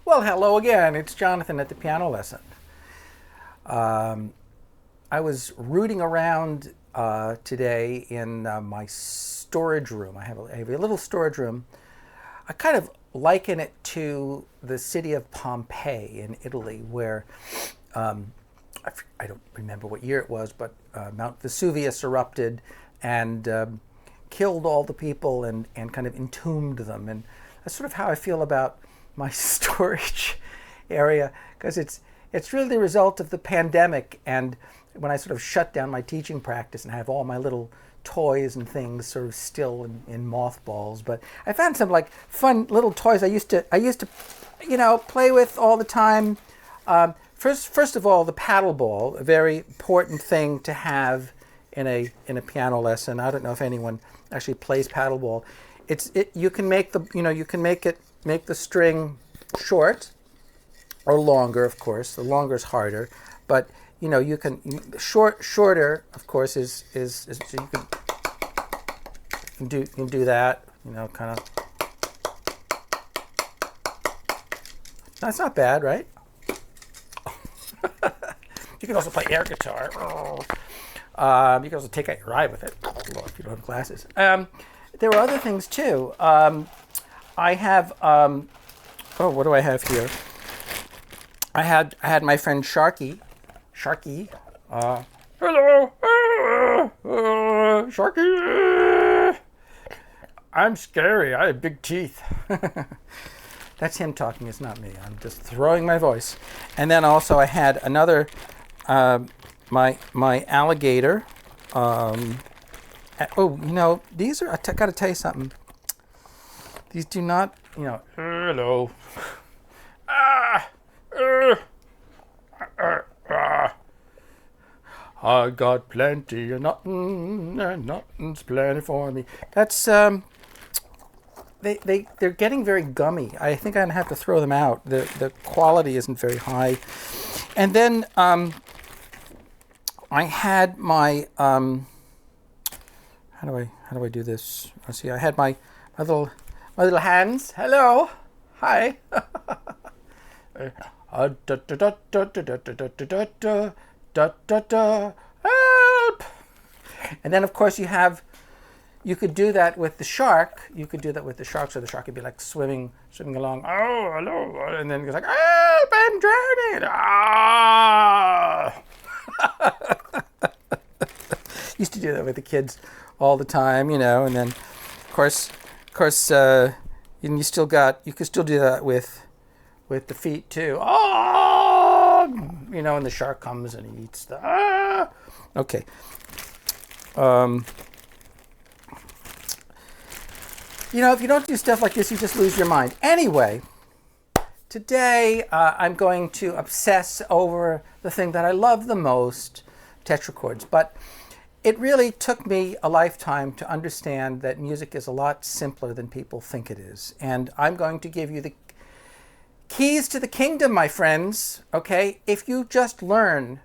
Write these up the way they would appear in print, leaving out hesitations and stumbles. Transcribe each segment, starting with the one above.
Well, hello again. It's Jonathan at the piano lesson. Um, I was rooting around today in my storage room. I have a little storage room. I kind of liken it to the city of Pompeii in Italy, where um, I don't remember what year it was, but Mount Vesuvius erupted and killed all the people and kind of entombed them. And that's sort of how I feel about my storage area, because it's really the result of the pandemic, and when I sort of shut down my teaching practice and have all my little toys and things sort of still in mothballs. But I found some like fun little toys I used to play with all the time. First of all, the paddle ball, a very important thing to have in a piano lesson. I don't know if anyone actually plays paddle ball. You can make make the string short or longer, of course. The longer is harder, but you can shorter, of course, is so you can do that. Kind of. That's not bad, right? You can also play air guitar. You can also take out your eye with it if you don't have glasses. There were other things too. I have. What do I have here? I had my friend Sharky. Sharky. Hello, Sharky. I'm scary. I have big teeth. That's him talking. It's not me. I'm just throwing my voice. And then also I had another. My alligator. These are. I got to tell you something. These do not. Hello. I got plenty of nothing, and nothing's plenty for me. That's they're getting very gummy. I think I'm gonna have to throw them out. The quality isn't very high. And then I had my how do I do this? Let's see. I had my little hands. Hello, hi. Help! And then, of course, you could do that with the shark. You could do that with the shark, so the shark could be like swimming along. Oh, hello! And then it goes like, help! I'm drowning! Ah! Used to do that with the kids all the time, and then, of course, you could still do that with the feet too. Oh, and the shark comes and he eats the. Ah! Okay. If you don't do stuff like this, you just lose your mind. Anyway, today I'm going to obsess over the thing that I love the most, tetrachords. But it really took me a lifetime to understand that music is a lot simpler than people think it is. And I'm going to give you the keys to the kingdom, my friends. Okay, if you just learn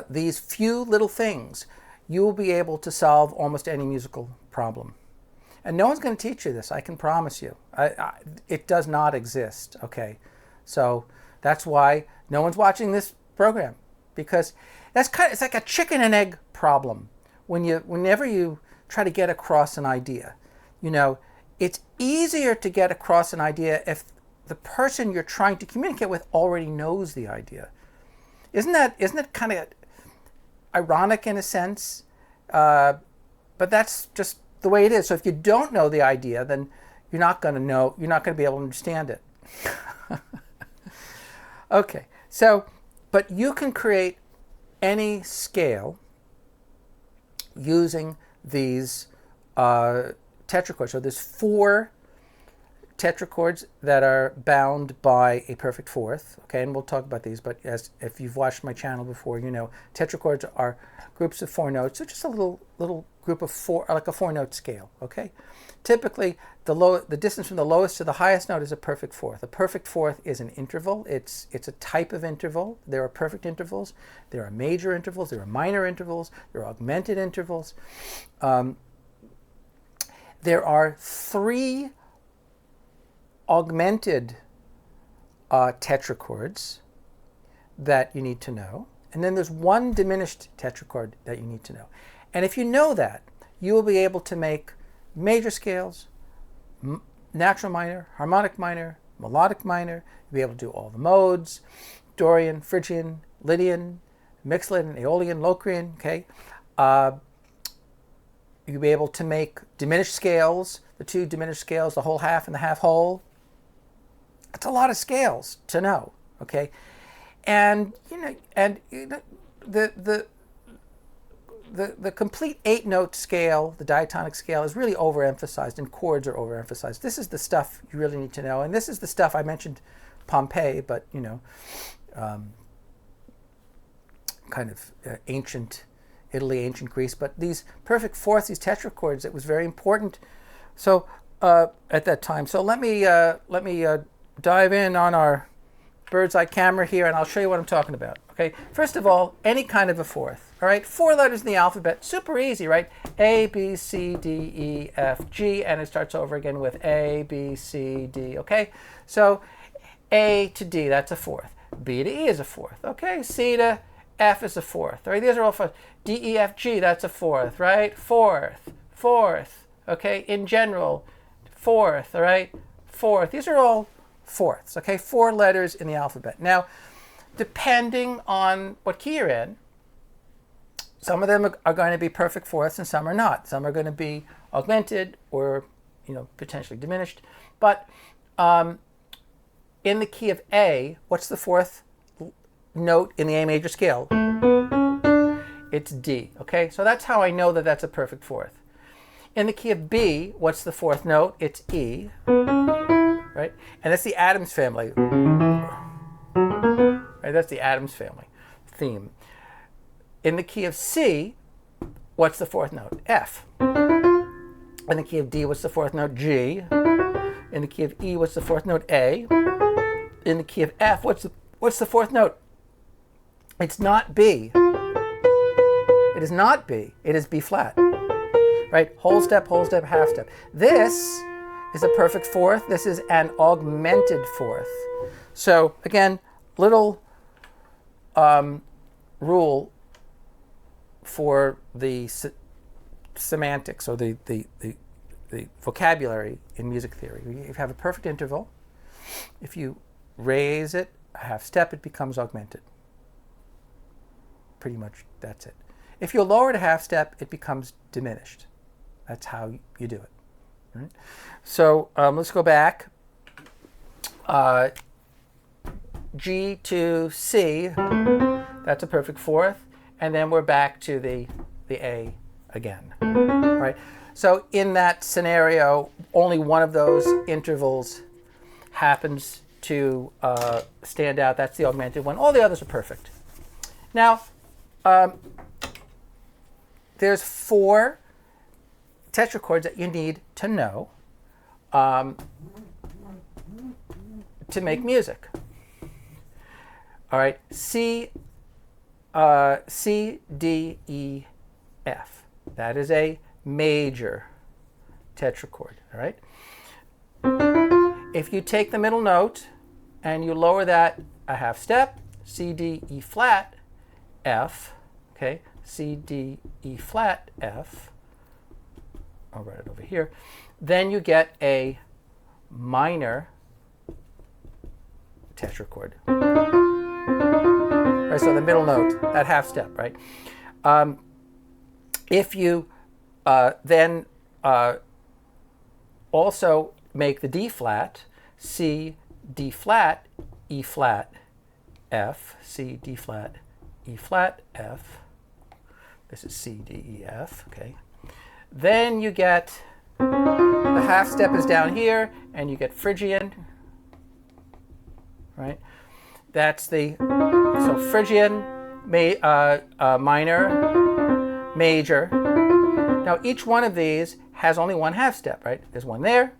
these few little things, you will be able to solve almost any musical problem. And no one's going to teach you this, I can promise you. It does not exist. Okay, so that's why no one's watching this program, because it's like a chicken and egg problem. Whenever you try to get across an idea, it's easier to get across an idea if the person you're trying to communicate with already knows the idea. Isn't it kind of ironic in a sense? But that's just the way it is. So if you don't know the idea, then you're not going to be able to understand it. Okay. So, but you can create any scale using these tetrachords. So there's 4 tetrachords that are bound by a perfect fourth. Okay, and we'll talk about these. But if you've watched my channel before, tetrachords are groups of 4 notes. So just a little group of 4, like a 4-note scale. Okay, typically the distance from the lowest to the highest note is a perfect fourth. A perfect fourth is an interval. It's a type of interval. There are perfect intervals. There are major intervals. There are minor intervals. There are augmented intervals. There are 3 augmented tetrachords that you need to know. And then there's one diminished tetrachord that you need to know. And if you know that, you will be able to make major scales, natural minor, harmonic minor, melodic minor. You'll be able to do all the modes, Dorian, Phrygian, Lydian, Mixolydian, Aeolian, Locrian, okay? You'll be able to make diminished scales, the two diminished scales, the whole half and the half whole. It's a lot of scales to know, okay? And the complete 8-note scale, the diatonic scale, is really overemphasized, and chords are overemphasized. This is the stuff you really need to know, and this is the stuff I mentioned Pompeii, but kind of ancient Italy, ancient Greece. But these perfect fourths, these tetrachords, it was very important. So at that time, so let me dive in on our bird's eye camera here, and I'll show you what I'm talking about. Okay, first of all, any kind of a fourth. All right, 4 letters in the alphabet, super easy, right? A, B, C, D, E, F, G, and it starts over again with A, B, C, D. Okay, so A to D, that's a fourth. B to E is a fourth. Okay, C to F is a fourth. All right, these are all fourths. D, E, F, G, that's a fourth, right? Fourth. Okay, in general, fourth. All right, fourth. These are all fourths. Okay, 4 letters in the alphabet. Now, depending on what key you're in, some of them are going to be perfect fourths and some are not. Some are going to be augmented or potentially diminished. But in the key of A, what's the fourth note in the A major scale? It's D. Okay, so that's how I know that that's a perfect fourth. In the key of B, what's the fourth note? It's E. Right? And that's the Addams family. Right? That's the Addams family theme. In the key of C, what's the fourth note? F. In the key of D, what's the fourth note? G. In the key of E, what's the fourth note? A. In the key of F, what's the fourth note? It's not B. It is not B. It is B flat. Right? Whole step, half step. This is a perfect fourth. This is an augmented fourth. So again, little rule for the semantics or the vocabulary in music theory. If you have a perfect interval, if you raise it a half step, it becomes augmented. Pretty much that's it. If you lower it a half step, it becomes diminished. That's how you do it. Right? So let's go back. G to C, that's a perfect fourth, and then we're back to the A again. Right? So in that scenario, only one of those intervals happens to stand out. That's the augmented one. All the others are perfect. Now, there's 4 tetrachords that you need to know to make music. All right, C, D, E, F. That is a major tetrachord. All right. If you take the middle note and you lower that a half step, C, D, E flat, F. Okay, C, D, E flat, F. I'll write it over here. Then you get a minor tetrachord. Right, so the middle note, that half step, right? If you then also make the D flat, C, D flat, E flat, F, C, D flat, E flat, F. This is C, D, E, F, okay. Then you get, the half step is down here, and you get Phrygian, right? That's the, so Phrygian, minor, major. Now each one of these has only one half step, right? There's one there.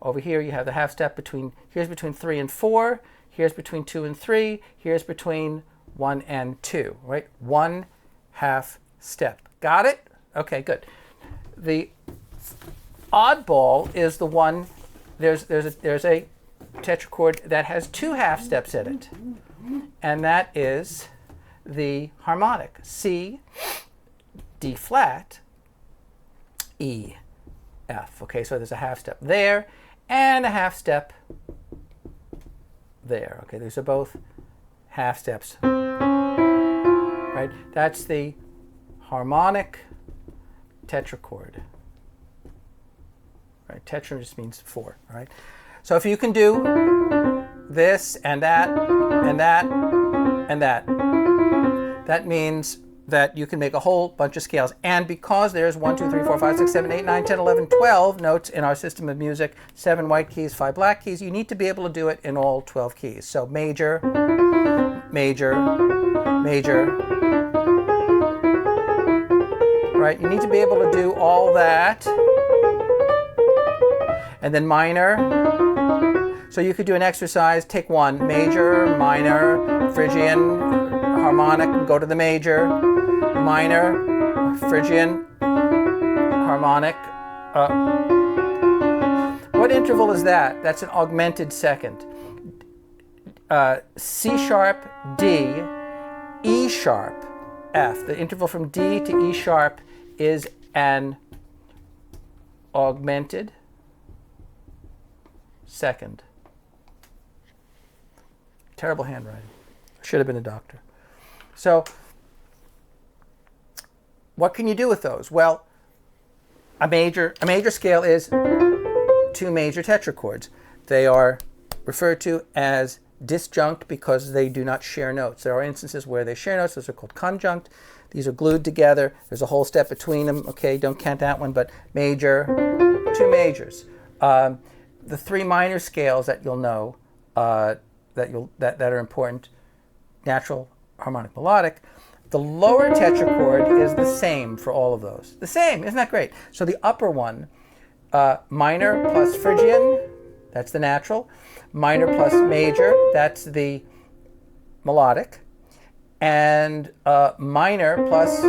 Over here you have the half step between, here's between 3 and 4, here's between 2 and 3, here's between 1 and 2, right? 1 half step. Got it? Okay, good. The oddball is the one, there's a tetrachord that has two half steps in it, and that is the harmonic C, D flat, E, F. Okay, so there's a half step there and a half step there. Okay, these are both half steps. Right? That's the harmonic tetrachord. Right? Tetra just means four. All right. So if you can do this and that and that and that, that means that you can make a whole bunch of scales. And because there's 1, 2, 3, 4, 5, 6, 7, 8, 9, 10, 11, 12 notes in our system of music, 7 white keys, 5 black keys, you need to be able to do it in all 12 keys. So major, major, major. Right? You need to be able to do all that. And then minor. So you could do an exercise, take one, major, minor, Phrygian, harmonic, and go to the major, minor, Phrygian, harmonic. What interval is that? That's an augmented second. C sharp, D, E sharp, F. The interval from D to E sharp is an augmented second. Terrible handwriting. Should have been a doctor. So, what can you do with those? Well, a major scale is 2 major tetrachords. They are referred to as disjunct because they do not share notes. There are instances where they share notes. Those are called conjunct. These are glued together. There's a whole step between them. Okay, don't count that one, but major, 2 majors. The 3 minor scales that you'll know that are important: natural, harmonic, melodic. The lower tetrachord is the same for all of those. The same, isn't that great? So the upper one, minor plus Phrygian, that's the natural. Minor plus major, that's the melodic. And minor plus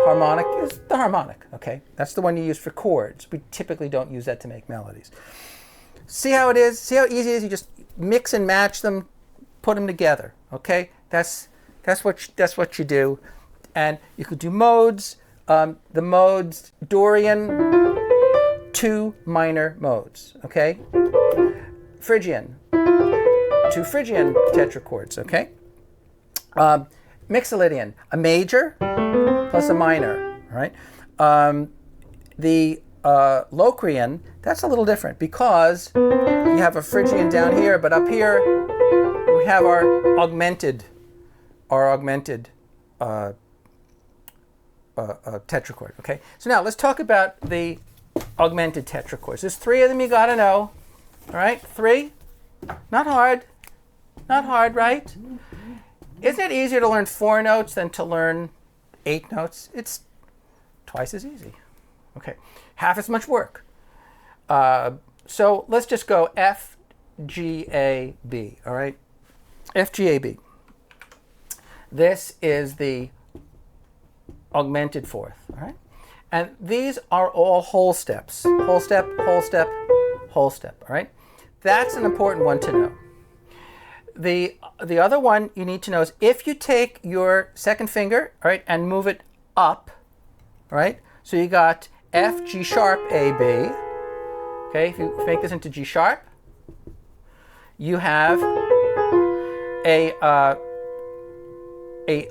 harmonic is the harmonic, okay? That's the one you use for chords. We typically don't use that to make melodies. See how it is? See how easy it is? You just mix and match them, put them together, okay? That's what you do. And you could do modes. The modes, Dorian, 2 minor modes, okay? Phrygian, 2 Phrygian tetrachords, okay? Mixolydian, a major plus a minor, all right? The Locrian, that's a little different because you have a Phrygian down here, but up here we have our augmented tetrachord, okay? So now let's talk about the augmented tetrachords. There's 3 of them you got to know, all right? 3, not hard, right? Isn't it easier to learn 4 notes than to learn 8 notes? It's twice as easy, okay? Half as much work. So let's just go F, G, A, B, all right? F, G, A, B. This is the augmented fourth, all right? And these are all whole steps. Whole step, whole step, whole step, all right? That's an important one to know. The other one you need to know is if you take your second finger, all right, and move it up, all right? So you got F, G sharp, A, B. Okay, if you make this into G sharp, you have a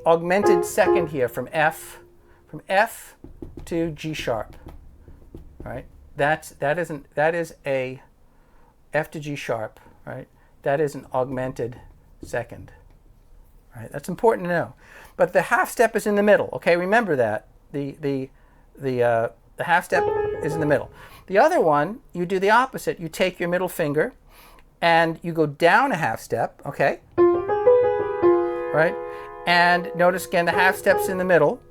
augmented second here from F to G sharp. All right, that is a F to G sharp. Right, that is an augmented second. Right, that's important to know. But the half step is in the middle. Okay, remember that the half step is in the middle. The other one, you do the opposite. You take your middle finger and you go down a half step. Okay, right. And notice again the half step's in the middle,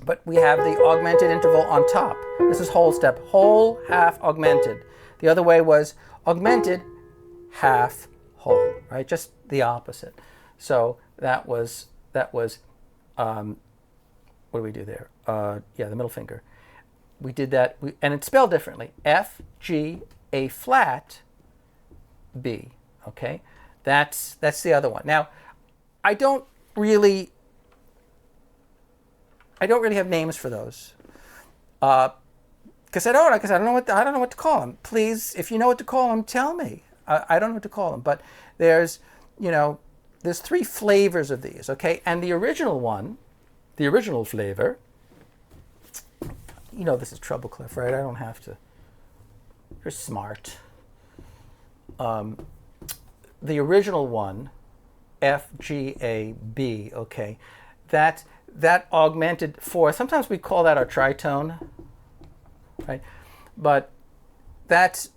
but we have the augmented interval on top. This is whole step, whole, half, augmented. The other way was augmented, half, whole, right? Just the opposite. So that was what do we do there? The middle finger. We did that, and it's spelled differently. F, G, A flat, B. Okay, that's the other one. Now, I don't really have names for those, because I don't know what to call them. Please, if you know what to call them, tell me. I don't know what to call them, but there's three flavors of these. Okay, and the original flavor. This is Treble Clef, right? I don't have to. You're smart. The original one, F, G, A, B, okay, that augmented fourth, sometimes we call that our tritone, right? But that's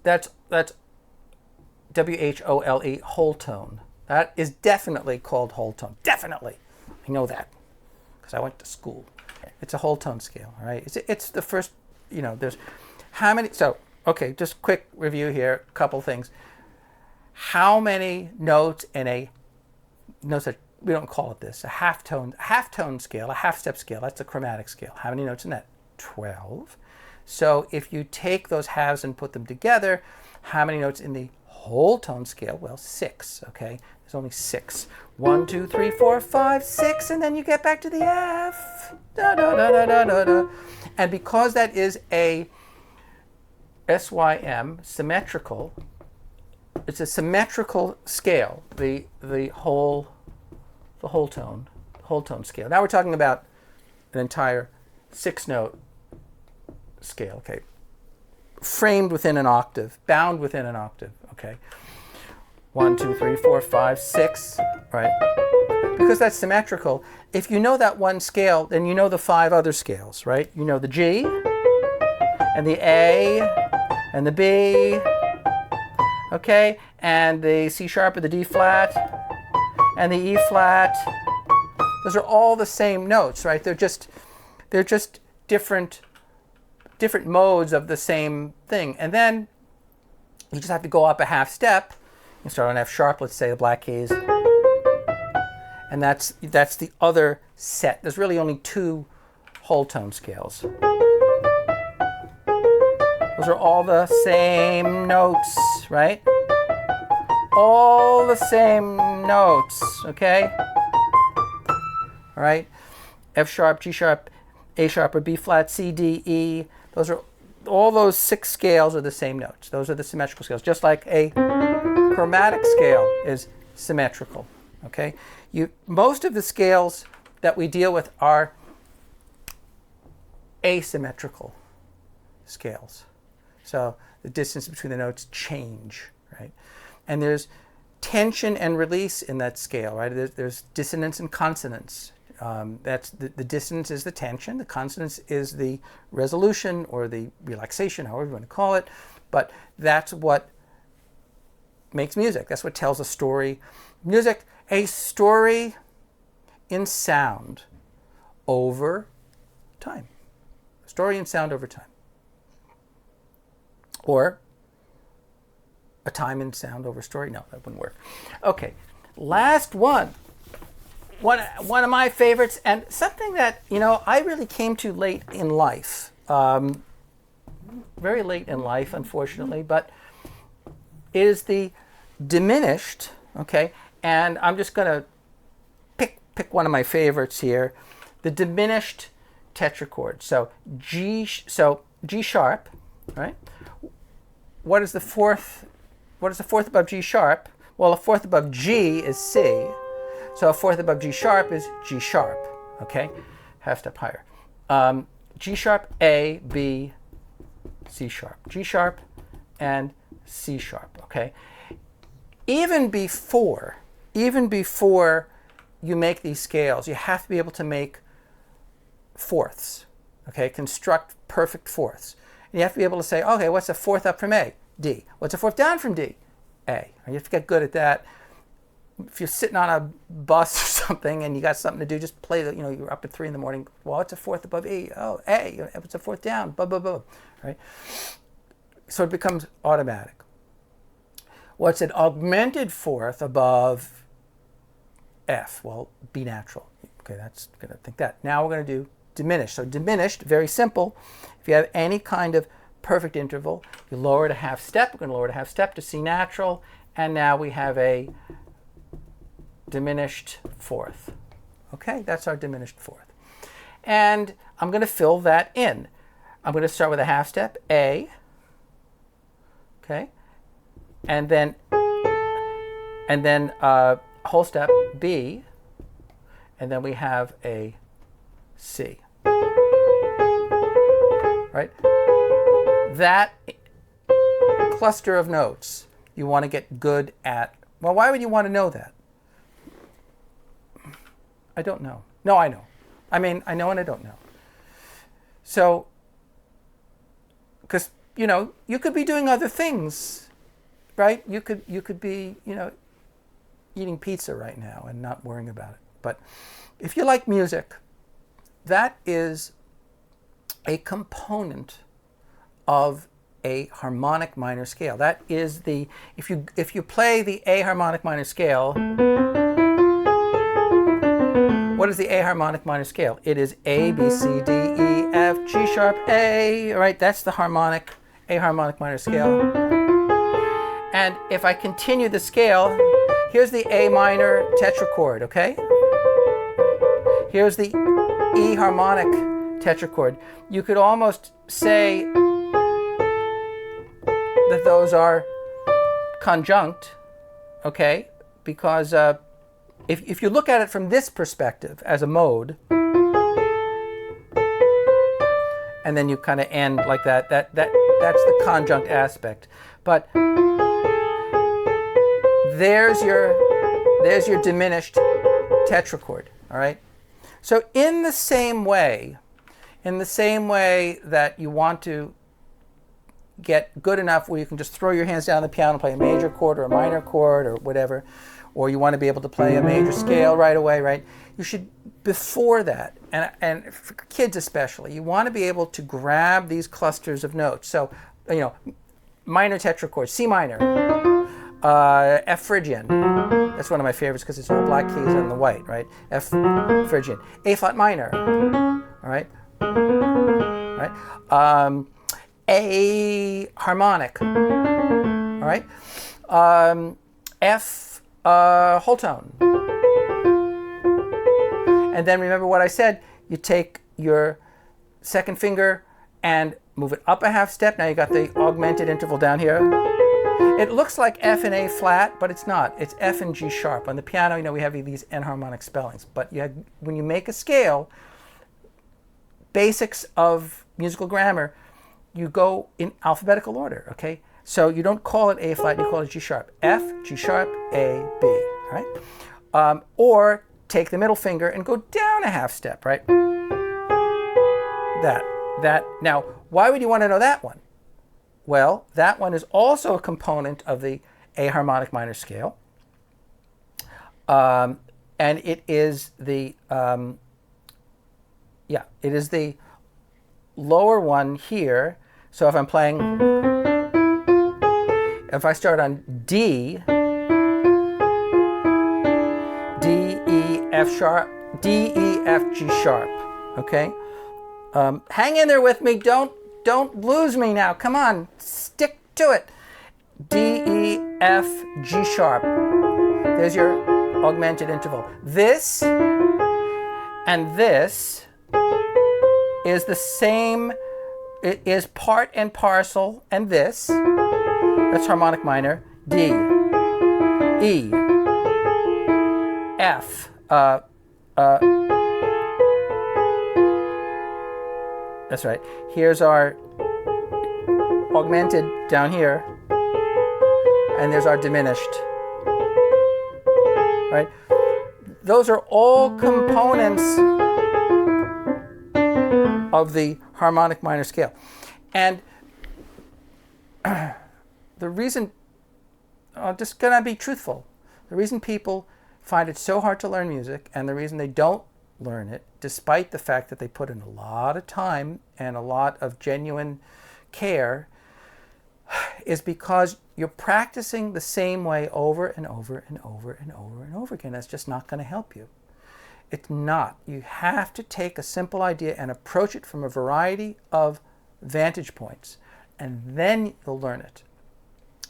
W-H-O-L-E, whole tone. That is definitely called whole tone. Definitely. I know that because I went to school. It's a whole tone scale, all right? It's the first, there's how many, so, okay, just quick review here, a couple things. How many notes in notes that we don't call it this, a half tone scale, a half step scale, that's a chromatic scale. How many notes in that? 12. So if you take those halves and put them together, how many notes in the whole tone scale? Well, 6, okay? There's only 6. 1, 2, 3, 4, 5, 6, and then you get back to the F. Da, da, da, da, da, da, da. And because that is a SYM, symmetrical, it's a symmetrical scale, the whole tone scale. Now we're talking about an entire 6-note scale, okay? Framed within an octave, bound within an octave, okay? 1, 2, 3, 4, 5, 6, right? Because that's symmetrical, if you know that one scale, then you know the 5 other scales, right? You know the G, and the A, and the B, okay? And the C sharp or the D flat, and the E flat. Those are all the same notes, right? They're just different modes of the same thing. And then you just have to go up a half step. You start on F sharp, let's say the black keys. And that's the other set. There's really only 2 whole tone scales. Those are all the same notes, right? All the same notes, okay? All right? F sharp, G sharp, A sharp, or B flat, C, D, E. All those 6 scales are the same notes. Those are the symmetrical scales, just like a chromatic scale is symmetrical, okay? Most of the scales that we deal with are asymmetrical scales. So the distance between the notes change, right? And there's tension and release in that scale, right? There's dissonance and consonance. That's the dissonance is the tension, the consonance is the resolution or the relaxation, however you want to call it. But that's what makes music. That's what tells a story. Music, a story in sound over time. A story in sound over time. Or a time in sound over story. No, that wouldn't work. Okay, last one. One of my favorites, and something that, I really came to late in life. Very late in life, unfortunately, but is the diminished, okay? And I'm just going to pick one of my favorites here. The diminished tetrachord. So G sharp, right? What is the fourth above G sharp? Well, a fourth above G is C. So a fourth above G sharp is G sharp, okay? Half step higher. G sharp, A, B, C sharp. G sharp and C sharp, okay? Even before you make these scales, you have to be able to make fourths, okay? Construct perfect fourths. And you have to be able to say, okay, what's a fourth up from A? D. What's a fourth down from D? A. And you have to get good at that. If you're sitting on a bus or something and you got something to do, just play you're up at 3 a.m. Well, what's a fourth above E? Oh, A. What's a fourth down? Blah, blah, blah. Right? So it becomes automatic. What's an augmented fourth above F? Well, B natural. Okay, that's going to think that. Now we're going to do diminished. So diminished, very simple. If you have any kind of perfect interval, you lower it a half step. We're going to lower it a half step to C natural, and now we have a diminished fourth. Okay, that's our diminished fourth. And I'm going to fill that in. I'm going to start with a half step, A, okay, and then whole step, B, and then we have a C. Right? That cluster of notes you want to get good at. Well, why would you want to know that? I don't know. No, I know. I mean, I know and I don't know. So, because, you know, you could be doing other things, right? You could be, you know, eating pizza right now and not worrying about it. But if you like music, that is a component of a harmonic minor scale. That is the, if you play the A harmonic minor scale, what is the A harmonic minor scale? It is A, B, C, D, E, F, G sharp, A, right? That's the harmonic, A harmonic minor scale. And if I continue the scale, here's the A minor tetrachord, okay? Here's the E harmonic tetrachord. You could almost say that those are conjunct, okay? Because if you look at it from this perspective as a mode, and then you kind of end like that, that's the conjunct aspect. But there's your diminished tetrachord, all right? So in the same way that you want to get good enough where you can just throw your hands down on the piano and play a major chord or a minor chord or whatever, or you want to be able to play a major scale right away, right? You should, before that, and for kids especially, you want to be able to grab these clusters of notes. So, you know, minor tetrachord, C minor, F Phrygian. That's one of my favorites because it's all black keys on the white, right? F Phrygian. A flat minor, all right? A harmonic, all right? F whole tone. And then remember what I said, you take your second finger and move it up a half step. Now you got the augmented interval down here. It looks like F and A flat, but it's not. It's F and G sharp. On the piano, you know, we have these enharmonic spellings. But when you make a scale, basics of musical grammar, you go in alphabetical order, okay? So you don't call it A flat, you call it G sharp. F, G sharp, A, B, right? Or take the middle finger and go down a half step, right? That. Now, why would you want to know that one? Well, that one is also a component of the A harmonic minor scale. And it is the, it is the lower one here. So if I'm playing, if I start on D, D, E, F sharp, D, E, F, G sharp, okay? Hang in there with me, don't lose me now, come on, stick to it. D, E, F, G sharp, there's your augmented interval. This and this is the same, it is part and parcel, and this, that's harmonic minor, D, E, F, that's right, here's our augmented down here, and there's our diminished, right? Those are all components of the harmonic minor scale. And the reason, I'm just gonna be truthful, the reason people find it so hard to learn music and the reason they don't learn it, despite the fact that they put in a lot of time and a lot of genuine care, is because you're practicing the same way over and over and over and over and over again. That's just not going to help you. It's not. You have to take a simple idea and approach it from a variety of vantage points, and then you'll learn it.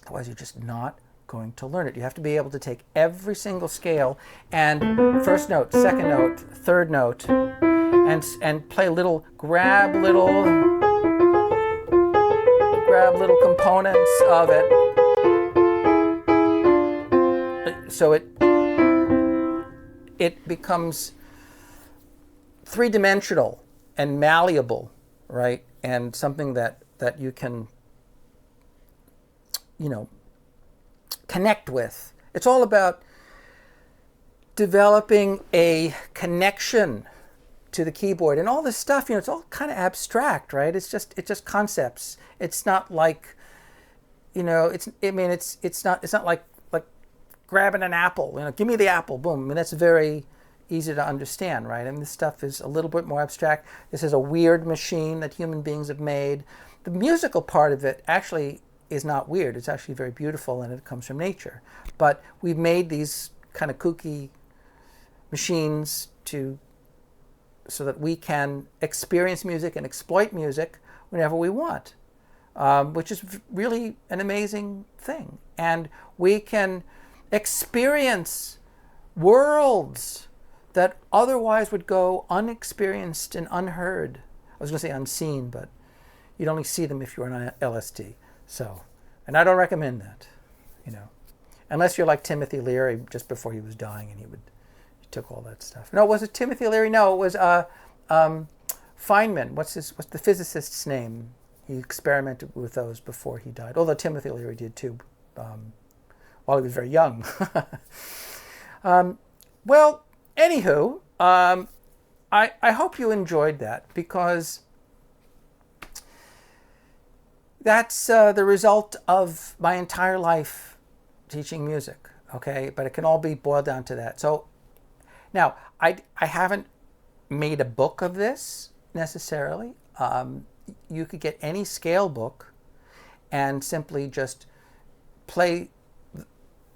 Otherwise, you're just not going to learn it. You have to be able to take every single scale and first note, second note, third note, and play grab little components of it, so it becomes three-dimensional and malleable, right? And something that you can, connect with. It's all about developing a connection to the keyboard, and all this stuff, it's all kind of abstract, right? It's just concepts. It's not like, it's not like grabbing an apple, give me the apple, boom. I mean, that's very easy to understand, right? And this stuff is a little bit more abstract. This is a weird machine that human beings have made. The musical part of it actually is not weird. It's actually very beautiful, and it comes from nature. But we've made these kind of kooky machines so that we can experience music and exploit music whenever we want, which is really an amazing thing. And we can experience worlds that otherwise would go unexperienced and unheard. I was going to say unseen, but you'd only see them if you were on LSD. So, and I don't recommend that, unless you're like Timothy Leary just before he was dying, and he took all that stuff. No, was it Timothy Leary? No, it was Feynman. What's the physicist's name? He experimented with those before he died. Although Timothy Leary did too, while he was very young. Well, anywho, I hope you enjoyed that, because that's the result of my entire life teaching music, okay? But it can all be boiled down to that. So now, I haven't made a book of this necessarily. You could get any scale book and simply just play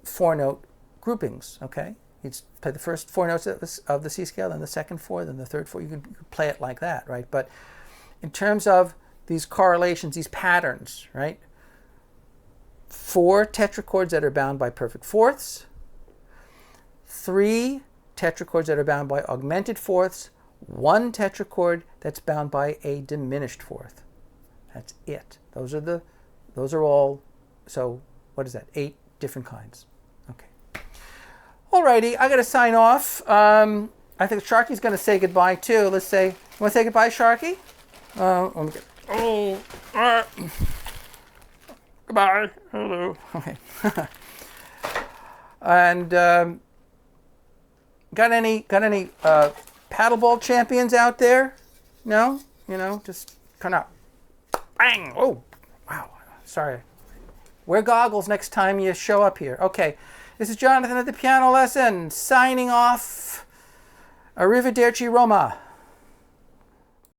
4-note groupings, okay? You'd play the first 4 notes of the C scale, then the second 4, then the third 4. You could play it like that, right? But in terms of these correlations, these patterns, right? 4 tetrachords that are bound by perfect fourths, 3 tetrachords that are bound by augmented fourths, 1 tetrachord that's bound by a diminished fourth. That's it. Those are all, so what is that? 8 different kinds. Okay. Alrighty, I gotta sign off. I think Sharky's gonna say goodbye too. Let's say, you wanna say goodbye, Sharky? Let me get, goodbye. Hello. Okay. And got any paddleball champions out there? No? Just kind of bang. Oh, wow. Sorry. Wear goggles next time you show up here. Okay. This is Jonathan at the Piano Lesson, signing off. Arrivederci Roma.